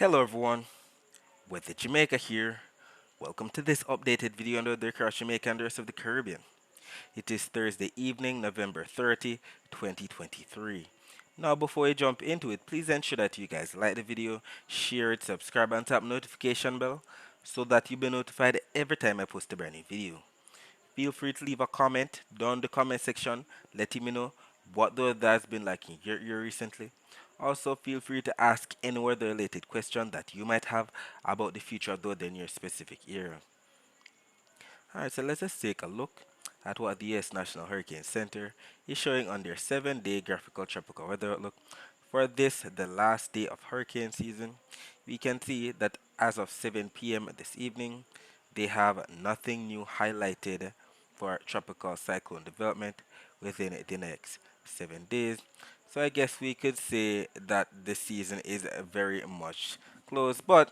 Hello everyone, with Jamaica here. Welcome to this updated video on the weather across Jamaica and the rest of the Caribbean. It is Thursday evening, November 30, 2023. Now before we jump into it, please ensure that you guys like the video, share it, subscribe and tap notification bell so that you'll be notified every time I post a brand new video. Feel free to leave a comment down the comment section letting me know what the weather has been like in your area recently. Also, feel free to ask any weather related question that you might have about the future of the weather in your specific area. Alright, so let's just take a look at what the U.S. National Hurricane Center is showing on their 7-day graphical tropical weather outlook. For this, the last day of hurricane season, we can see that as of 7 p.m. this evening, they have nothing new highlighted for tropical cyclone development within the next 7 days. So I guess we could say that the season is very much closed, but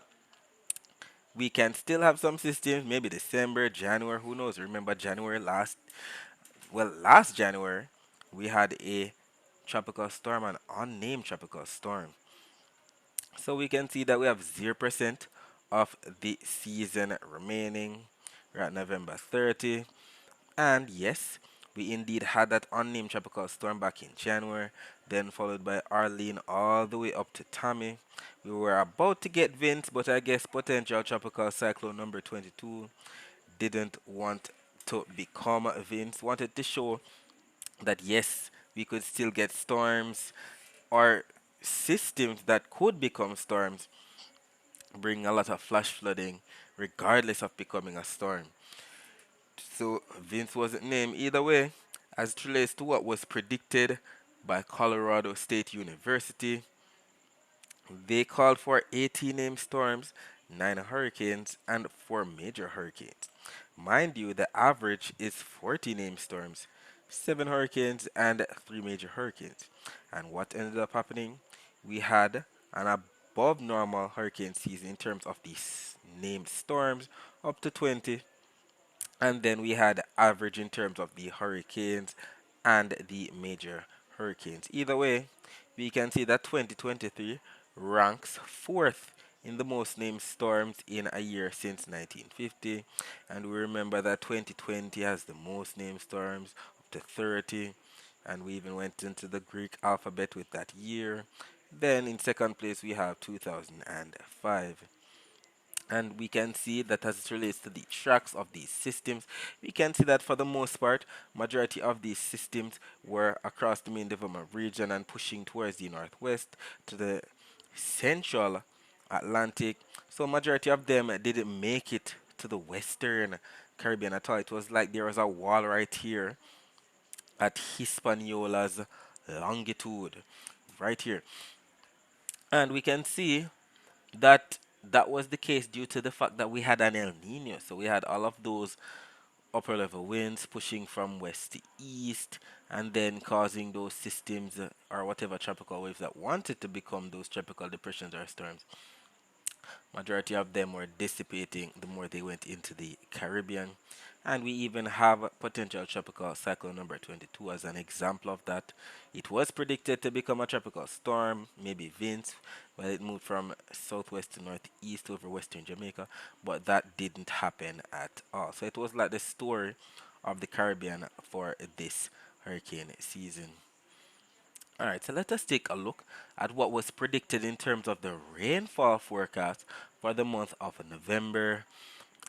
we can still have some systems, maybe December, January, who knows? Remember January last January, we had a tropical storm, an unnamed tropical storm. So we can see that we have 0% of the season remaining. We're at November 30. And yes, we indeed had that unnamed tropical storm back in January, then followed by Arlene all the way up to Tommy. We were about to get Vince, but I guess potential tropical cyclone number 22 didn't want to become Vince, wanted to show that yes, we could still get storms or systems that could become storms, bring a lot of flash flooding regardless of becoming a storm. So Vince wasn't named either way, as it relates to what was predicted by Colorado State University. They called for 18 named storms, 9 hurricanes, and 4 major hurricanes. Mind you, the average is 40 named storms, 7 hurricanes, and 3 major hurricanes. And what ended up happening? We had an above normal hurricane season in terms of these named storms, up to 20, and then we had average in terms of the hurricanes and the major hurricanes. Either way, we can see that 2023 ranks fourth in the most named storms in a year since 1950. And we remember that 2020 has the most named storms, up to 30. And we even went into the Greek alphabet with that year. Then in second place, we have 2005. And we can see that as it relates to the tracks of these systems, we can see that for the most part, majority of these systems were across the main development region and pushing towards the northwest to the central Atlantic. So majority of them didn't make it to the western Caribbean at all. It was like there was a wall right here at Hispaniola's longitude, right here. And we can see that that was the case due to the fact that we had an El Nino. So we had all of those upper level winds pushing from west to east and then causing those systems or whatever tropical waves that wanted to become those tropical depressions or storms. Majority of them were dissipating the more they went into the Caribbean. And we even have potential tropical cyclone number 22 as an example of that. It was predicted to become a tropical storm, maybe Vince, while it moved from southwest to northeast over western Jamaica, but that didn't happen at all. So it was like the story of the Caribbean for this hurricane season. Alright, so let us take a look at what was predicted in terms of the rainfall forecast for the month of November.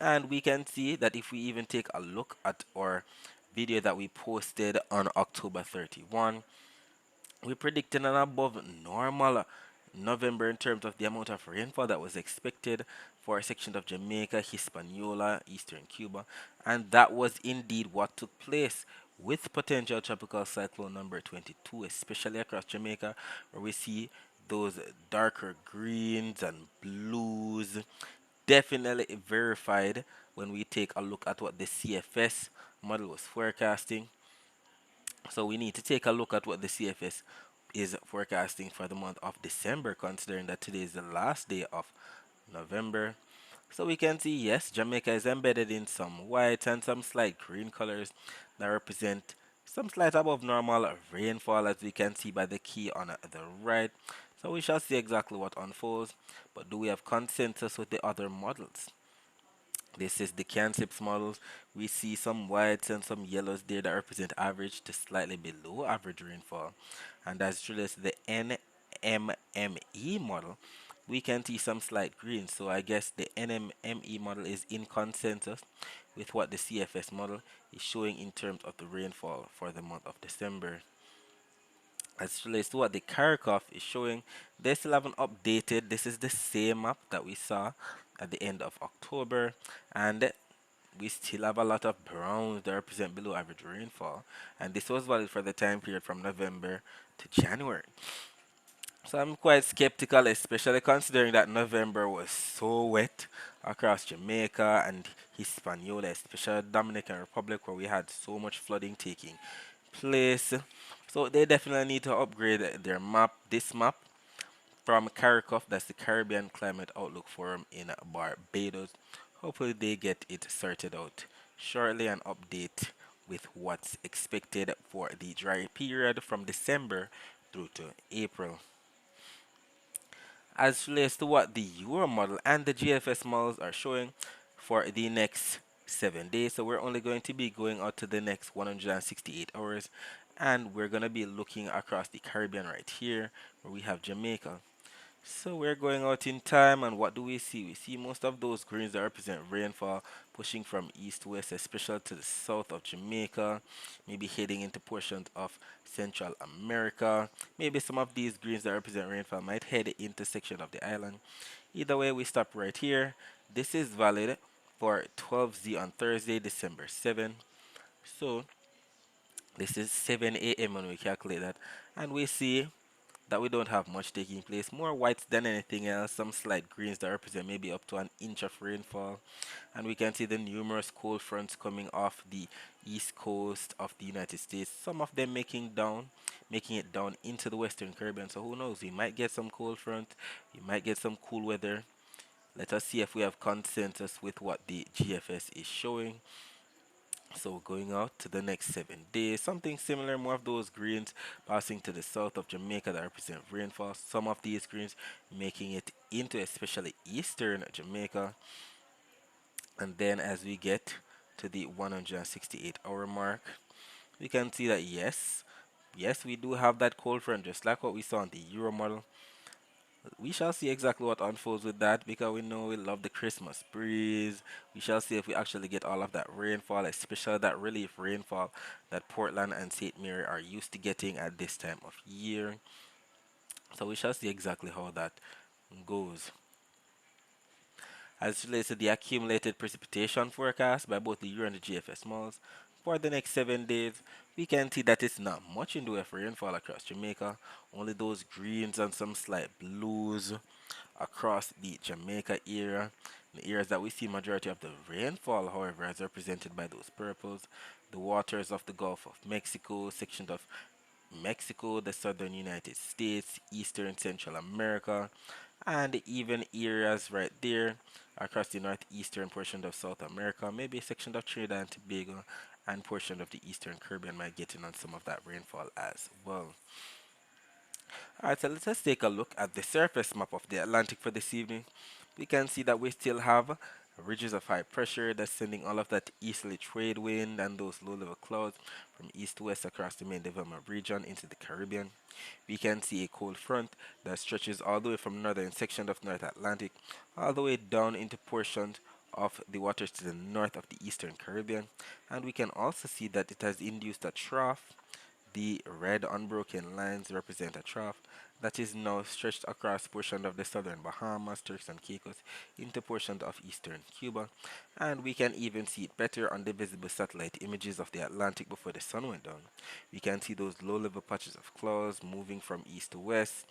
And we can see that if we even take a look at our video that we posted on October 31, we predicted an above normal November in terms of the amount of rainfall that was expected for sections of Jamaica, Hispaniola, Eastern Cuba, and that was indeed what took place with potential tropical cyclone number 22, especially across Jamaica, where we see those darker greens and blues definitely verified when we take a look at what the CFS model was forecasting. So we need to take a look at what the CFS is forecasting for the month of December, considering that today is the last day of November. So we can see, yes, Jamaica is embedded in some white and some slight green colors that represent some slight above normal rainfall, as we can see by the key on the right. So we shall see exactly what unfolds, but do we have consensus with the other models? This is the CANSIPS models. We see some whites and some yellows there that represent average to slightly below average rainfall. And as it relates to the NMME model, we can see some slight green. So I guess the NMME model is in consensus with what the CFS model is showing in terms of the rainfall for the month of December. As it relates to what the Kharkov is showing, they still haven't updated. This is the same map that we saw at the end of October, and we still have a lot of browns that represent below average rainfall, and this was valid for the time period from November to January. So I'm quite skeptical, especially considering that November was so wet across Jamaica and Hispaniola, especially Dominican Republic, where we had so much flooding taking place. So they definitely need to upgrade their map, this map, from CARICOF, that's the Caribbean Climate Outlook Forum in Barbados. Hopefully they get it sorted out shortly and update with what's expected for the dry period from December through to April. As relates to what the Euro model and the GFS models are showing for the next 7 days. So we're only going to be going out to the next 168 hours, and we're going to be looking across the Caribbean right here where we have Jamaica. So we're going out in time, and what do we see? We see most of those greens that represent rainfall pushing from east to west, especially to the south of Jamaica, maybe heading into portions of Central America. Maybe some of these greens that represent rainfall might head into section of the island. Either way, we stop right here. This is valid for 12Z on Thursday, December 7. So this is 7 a.m. when we calculate that, and we see that we don't have much taking place. More whites than anything else, some slight greens that represent maybe up to an inch of rainfall. And we can see the numerous cold fronts coming off the east coast of the United States. Some of them making it down into the Western Caribbean. So who knows? We might get some cold front. We might get some cool weather. Let us see if we have consensus with what the GFS is showing. So going out to the next 7 days, something similar, more of those greens passing to the south of Jamaica that represent rainfall. Some of these greens making it into especially eastern Jamaica. And then as we get to the 168-hour mark, we can see that yes, we do have that cold front, just like what we saw on the Euro model. We shall see exactly what unfolds with that because we know we love the Christmas breeze. We shall see if we actually get all of that rainfall, especially that relief rainfall that Portland and St. Mary are used to getting at this time of year. So we shall see exactly how that goes. As it relates to the accumulated precipitation forecast by both the Euro and the GFS models for the next 7 days, we can see that it's not much in the way of rainfall across Jamaica, only those greens and some slight blues across the Jamaica area. The areas that we see majority of the rainfall, however, is represented by those purples. The waters of the Gulf of Mexico, sections of Mexico, the southern United States, eastern Central America, and even areas right there across the northeastern portion of South America, maybe a section of Trinidad and Tobago, and portion of the eastern Caribbean might get in on some of that rainfall as well. Alright, so let us take a look at the surface map of the Atlantic for this evening. We can see that we still have ridges of high pressure that's sending all of that easterly trade wind and those low-level clouds from east to west across the main development region into the Caribbean. We can see a cold front that stretches all the way from northern section of North Atlantic all the way down into portions of the waters to the north of the eastern Caribbean. And we can also see that it has induced a trough. The red unbroken lines represent a trough that is now stretched across portions of the southern Bahamas, Turks and Caicos into portions of eastern Cuba, and we can even see it better on the visible satellite images of the Atlantic before the sun went down. We can see those low-level patches of clouds moving from east to west,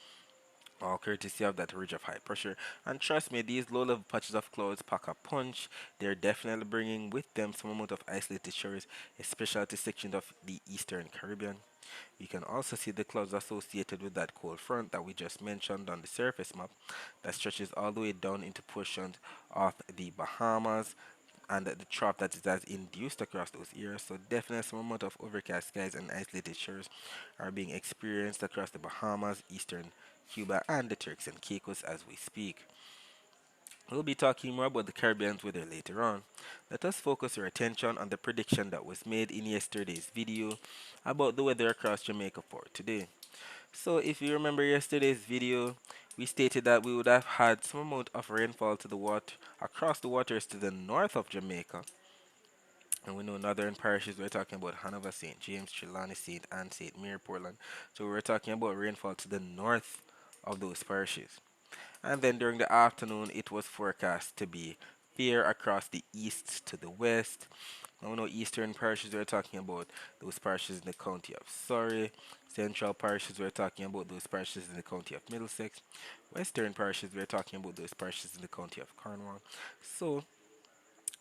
all courtesy of that ridge of high pressure. And trust me, these low-level patches of clouds pack a punch. They're definitely bringing with them some amount of isolated showers, especially to sections of the eastern Caribbean. You can also see the clouds associated with that cold front that we just mentioned on the surface map that stretches all the way down into portions of the Bahamas and the trough that it has induced across those areas. So definitely some amount of overcast skies and isolated showers are being experienced across the Bahamas, eastern Cuba, and the Turks and Caicos as we speak. We'll be talking more about the Caribbean's weather later on. Let us focus our attention on the prediction that was made in yesterday's video about the weather across Jamaica for today. So if you remember yesterday's video, we stated that we would have had some amount of rainfall to the water across the waters to the north of Jamaica. And we know northern parishes, we're talking about Hanover, St. James, Trelawney, St. Anne, St. Mary, Portland. So we're talking about rainfall to the north of those parishes. And then during the afternoon, it was forecast to be fair across the east to the west. Now, we know eastern parishes, we're talking about those parishes in the county of Surrey. Central parishes, we're talking about those parishes in the county of Middlesex. Western parishes, we're talking about those parishes in the county of Cornwall. So,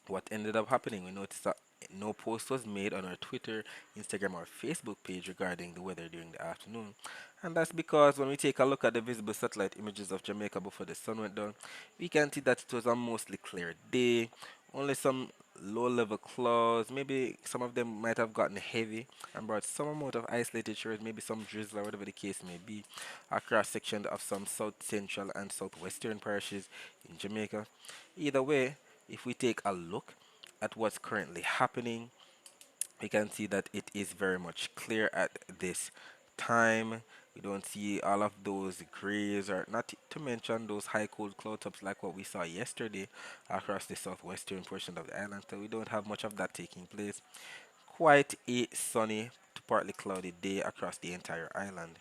what ended up happening, we noticed that no post was made on our Twitter, Instagram, or Facebook page regarding the weather during the afternoon. And that's because when we take a look at the visible satellite images of Jamaica before the sun went down, we can see that it was a mostly clear day. Only some low level clouds, maybe some of them might have gotten heavy and brought some amount of isolated showers, maybe some drizzle or whatever the case may be, across sections of some south central and southwestern parishes in Jamaica. Either way, if we take a look at what's currently happening, we can see that it is very much clear at this time. We don't see all of those grays, or not to mention those high cold cloud tops like what we saw yesterday across the southwestern portion of the island. So we don't have much of that taking place. Quite a sunny to partly cloudy day across the entire island.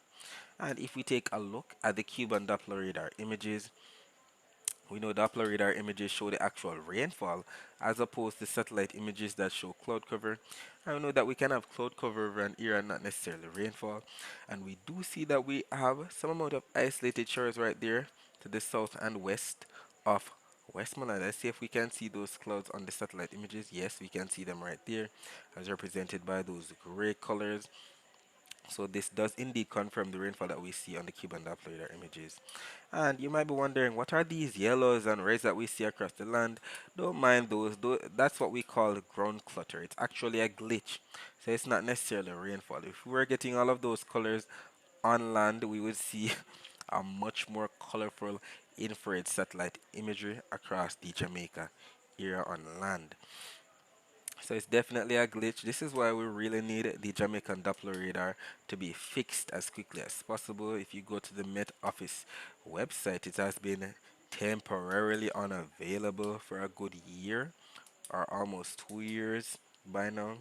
And if we take a look at the Cuban Doppler radar images, we know Doppler radar images show the actual rainfall as opposed to satellite images that show cloud cover. And we know that we can have cloud cover over an area and not necessarily rainfall. And we do see that we have some amount of isolated showers right there to the south and west of Westmoreland. Let's see if we can see those clouds on the satellite images. Yes, we can see them right there as represented by those gray colors. So this does indeed confirm the rainfall that we see on the Cuban Doppler radar images. And you might be wondering, what are these yellows and reds that we see across the land? Don't mind those. That's what we call ground clutter. It's actually a glitch. So it's not necessarily rainfall. If we were getting all of those colors on land, we would see a much more colorful infrared satellite imagery across the Jamaica area on land. So it's definitely a glitch. This is why we really need the Jamaican Doppler radar to be fixed as quickly as possible. If you go to the Met Office website, it has been temporarily unavailable for a good year or almost 2 years by now.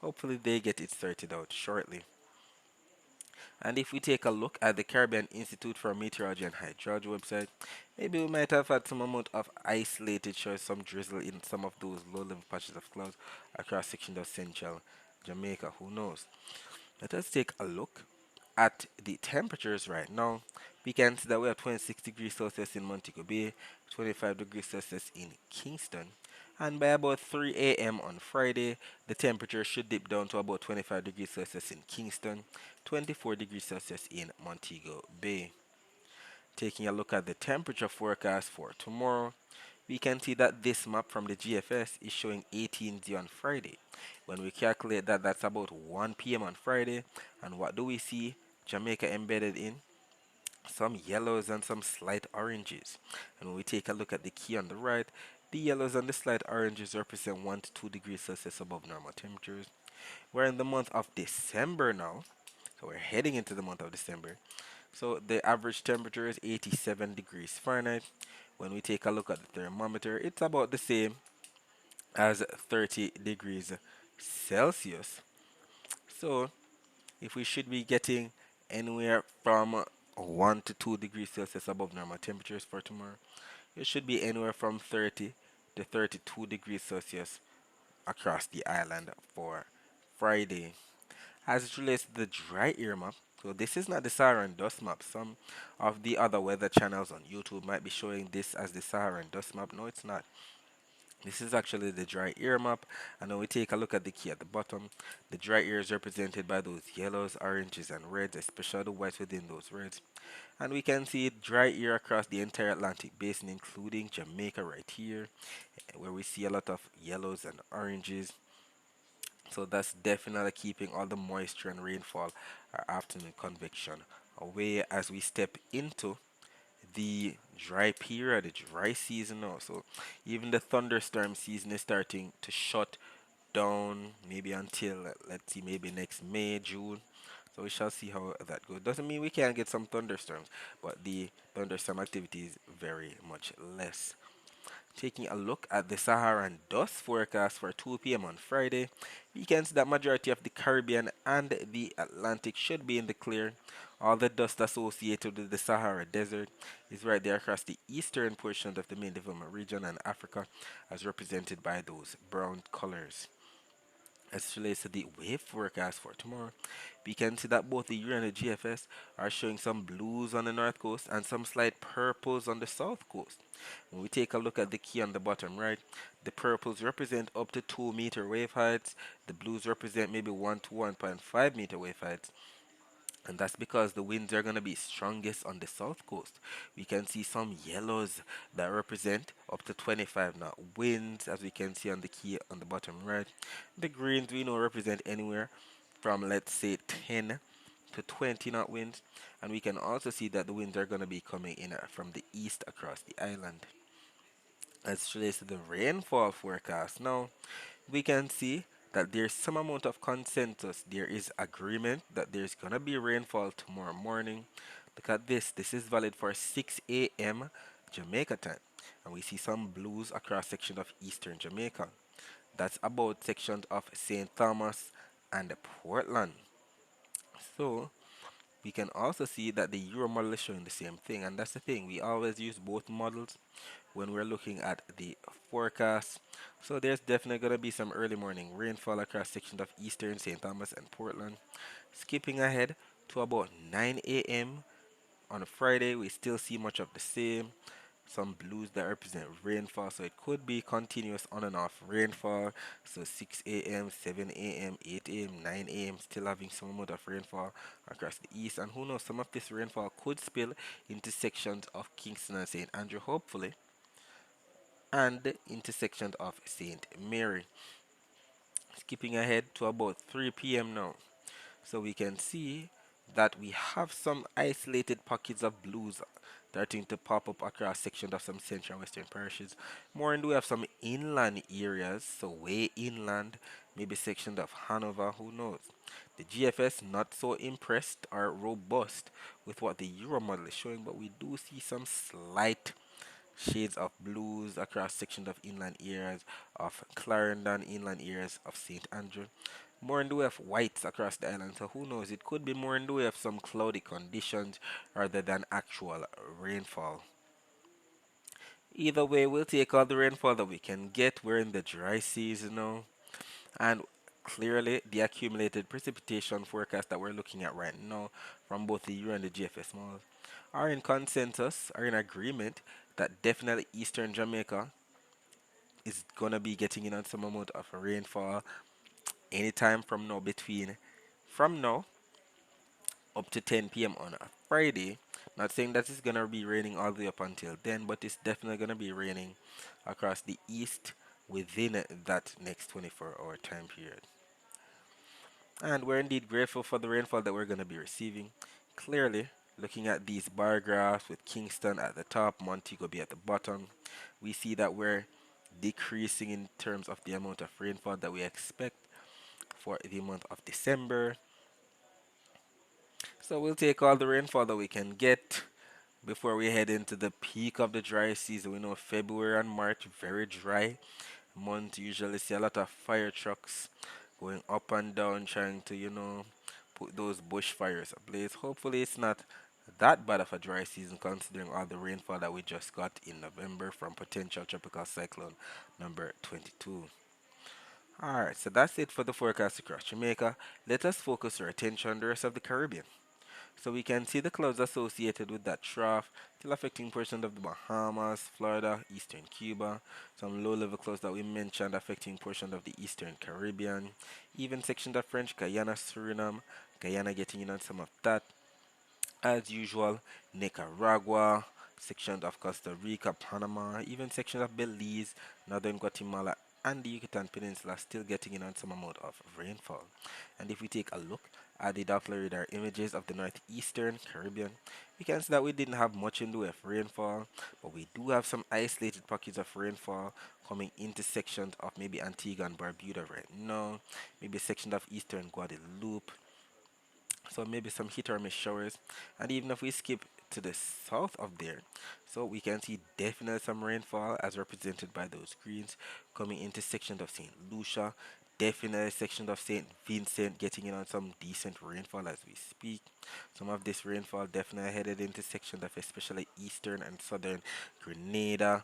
Hopefully they get it sorted out shortly. And if we take a look at the Caribbean Institute for Meteorology and Hydrology website, maybe we might have had some amount of isolated showers, some drizzle in some of those low-level patches of clouds across sections of central Jamaica. Who knows? Let us take a look at the temperatures right now. We can see that we have 26 degrees Celsius in Montego Bay, 25 degrees Celsius in Kingston. And by about 3 a.m. on Friday, the temperature should dip down to about 25 degrees Celsius in Kingston, 24 degrees Celsius in Montego Bay. Taking a look at the temperature forecast for tomorrow, we can see that this map from the GFS is showing 18 on Friday. When we calculate that, that's about 1 p.m. on Friday. And what do we see Jamaica embedded in? Some yellows and some slight oranges. And when we take a look at the key on the right, the yellows and the slight oranges represent 1 to 2 degrees Celsius above normal temperatures. We're in the month of December now, so we're heading into the month of December. So the average temperature is 87 degrees Fahrenheit. When we take a look at the thermometer, it's about the same as 30 degrees Celsius. So if we should be getting anywhere from 1 to 2 degrees Celsius above normal temperatures for tomorrow, it should be anywhere from 30 to 32 degrees Celsius across the island for Friday. As it relates to the dry air map, so this is not the Saharan dust map. Some of the other weather channels on YouTube might be showing this as the Saharan dust map. No, it's not. This is actually the dry air map, and when we take a look at the key at the bottom, the dry air is represented by those yellows, oranges, and reds, especially the whites within those reds. And we can see dry air across the entire Atlantic basin, including Jamaica right here, where we see a lot of yellows and oranges. So that's definitely keeping all the moisture and rainfall or afternoon convection away as we step into the dry period, the dry season now. So even the thunderstorm season is starting to shut down, maybe until let's see, maybe next May, June. So we shall see how that goes. Doesn't mean we can't get some thunderstorms, but the thunderstorm activity is very much less. Taking a look at the Saharan dust forecast for 2 p.m. on Friday, we can see that majority of the Caribbean and the Atlantic should be in the clear. All the dust associated with the Sahara Desert is right there across the eastern portion of the main development region and Africa, as represented by those brown colors. As it relates to the wave forecast for tomorrow, we can see that both the Euro and the GFS are showing some blues on the north coast and some slight purples on the south coast. When we take a look at the key on the bottom right, the purples represent up to 2 meter wave heights, the blues represent maybe 1 to 1.5 meter wave heights, and that's because the winds are going to be strongest on the south coast. We can see some yellows that represent up to 25 knot winds, as we can see on the key on the bottom right. The greens we know represent anywhere from, let's say, 10 to 20 knot winds, and we can also see that the winds are going to be coming in from the east across the island. As it relates to the rainfall forecast now, we can see that there's some amount of consensus. There is agreement that there's gonna be rainfall tomorrow morning. Look at this. This is valid for 6 a.m. Jamaica time. And we see some blues across sections of eastern Jamaica. That's about sections of St. Thomas and Portland. So we can also see that the Euro model is showing the same thing. And that's the thing. We always use both models when we're looking at the forecast. So there's definitely going to be some early morning rainfall across sections of eastern St. Thomas and Portland. Skipping ahead to about 9 a.m. on a Friday, we still see much of the same. Some blues that represent rainfall, so it could be continuous on and off rainfall. So 6 a.m., 7 a.m., 8 a.m., 9 a.m., still having some amount of rainfall across the east. And who knows, some of this rainfall could spill into sections of Kingston and St. Andrew, hopefully, and intersection of St. Mary. Skipping ahead to about 3 p.m. now. So we can see that we have some isolated pockets of blues starting to pop up across sections of some central and western parishes. More and we have some inland areas, so way inland, maybe sections of Hanover, who knows. The GFS not so impressed or robust with what the Euro model is showing, but we do see some slight shades of blues across sections of inland areas of Clarendon, inland areas of St. Andrew. More in the way of whites across the island, so who knows, it could be more in the way of some cloudy conditions rather than actual rainfall. Either way, we'll take all the rainfall that we can get. We're in the dry season now, and clearly the accumulated precipitation forecast that we're looking at right now from both the Euro and the GFS models are in consensus, are in agreement that definitely eastern Jamaica is gonna be getting in on some amount of rainfall anytime from now, between from now up to 10 p.m. on a Friday. Not saying that it's gonna be raining all the way up until then, but it's definitely gonna be raining across the east within that next 24-hour time period. And we're indeed grateful for the rainfall that we're gonna be receiving. Clearly, looking at these bar graphs with Kingston at the top, Montego Bay at the bottom, we see that we're decreasing in terms of the amount of rainfall that we expect for the month of December. So we'll take all the rainfall that we can get before we head into the peak of the dry season. We know February and March very dry months. Usually see a lot of fire trucks going up and down trying to, put those bushfires ablaze. Hopefully it's not that bad of a dry season considering all the rainfall that we just got in November from potential tropical cyclone number 22. Alright, so that's it for the forecast across Jamaica. Let us focus our attention on the rest of the Caribbean. So we can see the clouds associated with that trough still affecting portions of the Bahamas, Florida, eastern Cuba, some low-level clouds that we mentioned affecting portions of the eastern Caribbean, even sections of French Guyana, Suriname, Guyana getting in on some of that. As usual, Nicaragua, sections of Costa Rica, Panama, even sections of Belize, northern Guatemala, and the Yucatan Peninsula still getting in on some amount of rainfall. And if we take a look at the Doppler radar images of the northeastern Caribbean, we can see that we didn't have much in the way of rainfall, but we do have some isolated pockets of rainfall coming into sections of maybe Antigua and Barbuda right now, maybe sections of eastern Guadeloupe, so maybe some hit or miss showers. And even if we skip to the south of there, so we can see definitely some rainfall as represented by those greens coming into sections of St. Lucia, definitely sections of St. Vincent getting in on some decent rainfall as we speak. Some of this rainfall definitely headed into sections of especially eastern and southern Grenada,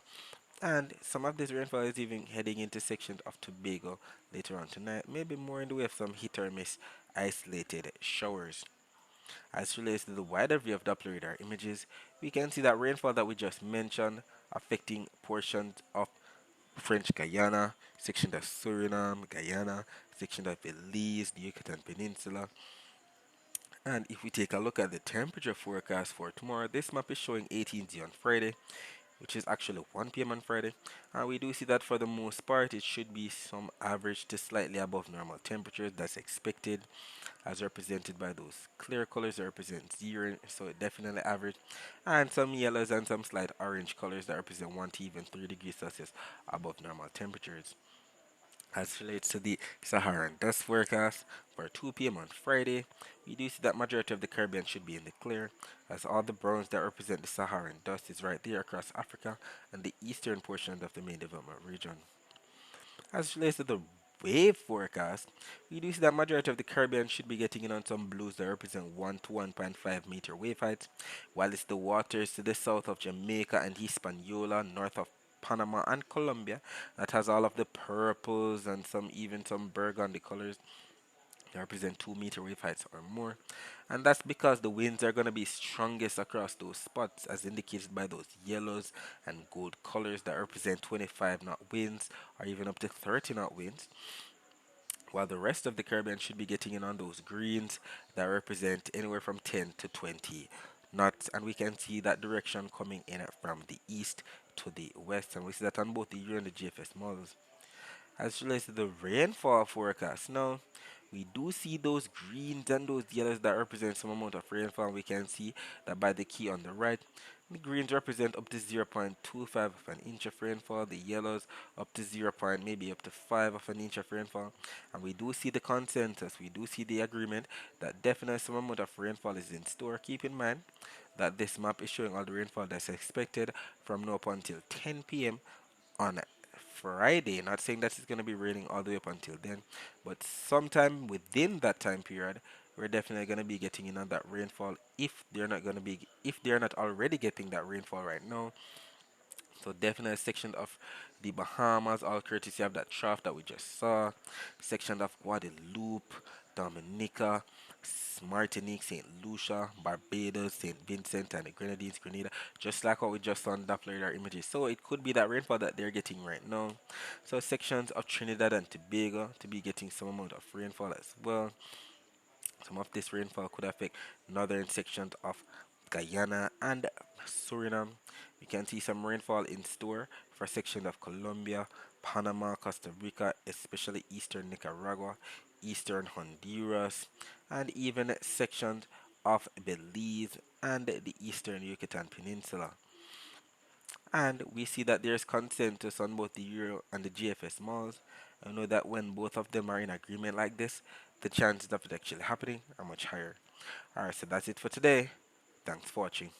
and some of this rainfall is even heading into sections of Tobago later on tonight, maybe more in the way of some hit or miss isolated showers. As relates to the wider view of Doppler radar images, we can see that rainfall that we just mentioned affecting portions of French Guiana, section of Suriname, Guyana, section of Belize, the Yucatan Peninsula. And if we take a look at the temperature forecast for tomorrow, this map is showing 18 on Friday, which is actually 1 p.m. on Friday. And we do see that for the most part, it should be some average to slightly above normal temperatures that's expected, as represented by those clear colors that represent 0, so definitely average, and some yellows and some slight orange colors that represent 1 to even 3 degrees Celsius above normal temperatures. As relates to the Saharan dust forecast for 2 p.m. on Friday, we do see that majority of the Caribbean should be in the clear, as all the browns that represent the Saharan dust is right there across Africa and the eastern portion of the main development region. As relates to the wave forecast, we do see that majority of the Caribbean should be getting in on some blues that represent 1 to 1.5 meter wave height, while it's the waters to the south of Jamaica and Hispaniola, north of Panama and Colombia, that has all of the purples and some even some burgundy colors that represent 2 meter wave heights or more. And that's because the winds are going to be strongest across those spots, as indicated by those yellows and gold colors that represent 25 knot winds or even up to 30 knot winds, while the rest of the Caribbean should be getting in on those greens that represent anywhere from 10 to 20 knots. And we can see that direction coming in from the east to the west, and we see that on both the Euro and the GFS models. As relates to the rainfall forecast, now we do see those greens and those yellows that represent some amount of rainfall. We can see that by the key on the right, the greens represent up to 0.25 of an inch of rainfall, the yellows up to 0. Maybe up to 5 of an inch of rainfall. And we do see the consensus, we do see the agreement that definitely some amount of rainfall is in store. Keep in mind that this map is showing all the rainfall that's expected from now up until 10 p.m. on Friday. Not saying that it's going to be raining all the way up until then, but sometime within that time period, we're definitely going to be getting in on that rainfall if they're not already getting that rainfall right now. So definitely a section of the Bahamas, all courtesy of that trough that we just saw. Section of Guadeloupe, Dominica, Martinique, St. Lucia, Barbados, St. Vincent, and the Grenadines, Grenada, just like what we just saw on Doppler radar images. So it could be that rainfall that they're getting right now. So sections of Trinidad and Tobago to be getting some amount of rainfall as well. Some of this rainfall could affect northern sections of Guyana and Suriname. You can see some rainfall in store for sections of Colombia, Panama, Costa Rica, especially eastern Nicaragua, eastern Honduras, and even sections of Belize and the eastern Yucatan Peninsula. And we see that there's consensus on both the Euro and the GFS malls. I know that when both of them are in agreement like this, the chances of it actually happening are much higher. Alright, so that's it for today. Thanks for watching.